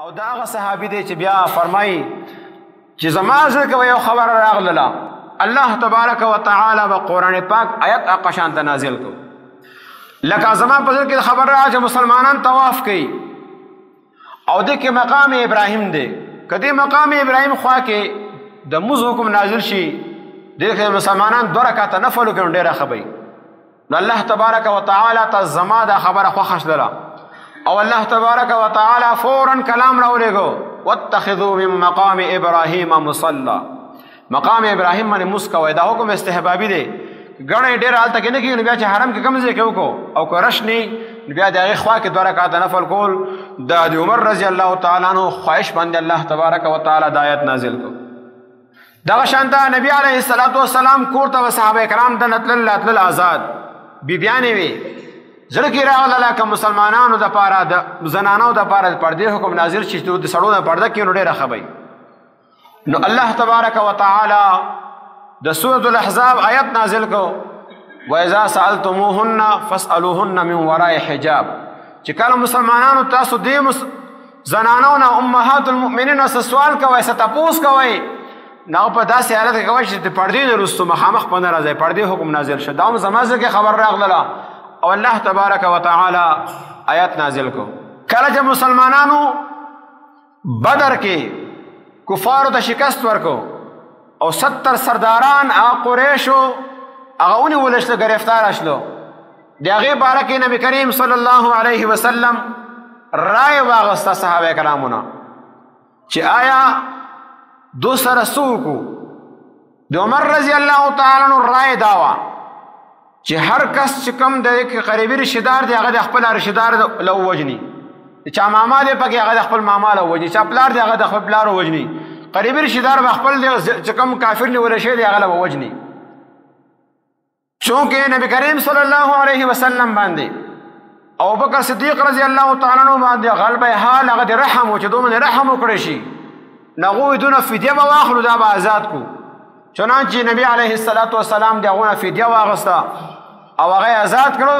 او دا هغه صحابي دی چې بیا فرمایي چې زما زړه کې یو خبره راغله الله تبارک وتعالی به قرآن پاک آیت هغه شانته نازل کړو لکه زما په زړه کې خبر راغله چې مسلمانان طواف کوي او د کې مقام ابراهیم دی کدی مقام ابراهیم خوا کې د موز حکم نازل شي دغه مسلمانان 2 رکعاته نفل کوي ډیره خبي نو الله تبارک وتعالی ته زما دا خبره خو خښدله او الله تبارک وتعالی فورا کلام راولېګو واتخذوا من مقام ابراهیم مصلى مقام ابراهیم باندې مسکوي دا حکم استحبابي دی غړې ډېر حالت کې نه کېږي بیا چې حرم کې کم ځای کې وکړو او که رشنی بیا د هغې خوا کې 2 رکعاته نفل کول د عمر رضی الله تعالی عنه خواهش باندې الله تبارک وتعالی د آیت نازل کړو دغه شانته نبی علیه الصلاة والسلام کور ته صحابه کرام د تلل آزاد بیبیانې وي زړه کې راغله که مسلمانانو دپاره د زنانو دپاره د پردې حکم نازل شي چې د سړو د پرده کې نو ډېره ښه وي نو الله تبارک وتعالی د سورة الاحزاب آیت نازل کو وَإِذَا سَأَلْتُمُوهُنَّ فَاسْأَلُوهُنَّ مِنْ وَرَاءِ حِجَاب چې کله مسلمانانو تاسو دې زنانو نه امهات المؤمنین څه سوال کوئ څه تپوس کوئ نو په داسې حالت کې کوئ چې د پردې نه وروستو مخامخ په نه راځئ پردې حکم نازل شه دا هم زما زړه کې خبر راغله او الله تبارک وتعالی آیت نازل کو کله چې مسلمانانو بدر کې کفارو ته شکست ورکو او 70 سرداران هغه قریشو هغه ونیول شول گرفتار شلو د هغې باره کې نبي کریم صلی الله علیه وسلم رای واغسته صحابه کرامونه چې آیا دو سره څه وکړو د عمر رضی الله تعالی عنه رای دا وه چې هر کس چې کوم د قریبي رشدار دی هغه د خپل رشدار له ووجني چا ماما دی پکې هغه د خپل ماما له ووجني چا پلار دی هغه د خپل پلار ووجني قریبي رشدار به خپل چې کوم کافر نیولی شوی دی هغه له به وجني چونکې نبی کریم صلی الله علیه وسلم باندې ابوبکر صدیق رضی الله تعالی عنه باندې غلبه حال هغه د رحم و چې دوی باندې رحم وکړی شي نو هغوی دونه فدیه به واخلو دا به آزاد کو چنانچې نبی علیه الصلاة والسلام د هغونه فدیه واغسته او هغه آزاد کړو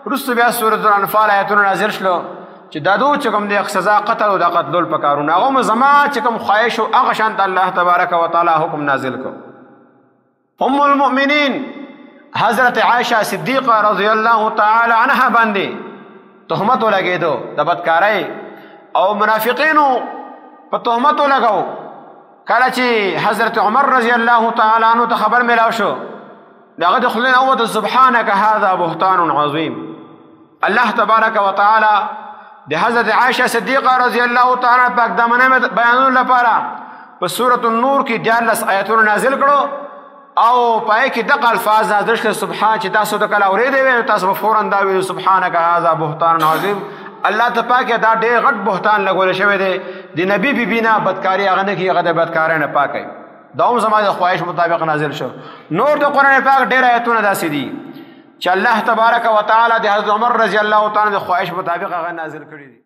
وروسته بیا سورة الانفال آیتونه نازل شلو چې دا دو چې کوم د سزا قتل او د قتلول په کارونه هغه زما چې کوم خواهش و هغه شانته الله تبارک وتعالی حکم نازل کړو ام المؤمنین حضرت عائشہ صدیقه رضی الله تعالی عنها باندې تهمت ولګېدو د بدکارۍ او منافقینو په تهمت ولګو کله چې حضرت عمر رضی الله تعالی عنه ته خبر میلاو شو دغه د خلین اوت سبحانك هذا بهتان عظیم الله تبارک وتعالی د حضرت عائشہ صدیقه رضی الله تعالی پاک دمنه بیانولو لپاره په سورة النور کې 14 آیتونه نازل کړو او پای کې دغه الفاظ نازل شول سبحان چې تاسو د کله اورېدې وي تاسو به فورا دا ویلو سبحانك هذا بهتان عظیم الله ته پاک دا ډېر غټ بهتان لګول شوی دی د نبی بیبینا بدکاری هغه نه کېږي هغه د بدکارۍ نه پاک دا هم زما د خواهش مطابق نازل شو نور د قرآن پاک ډېر آیتونه داسې دي چې الله تبارک وتعالی د حضرت عمر رضی الله تعالی د خواهش مطابق هغه نازل کړي دي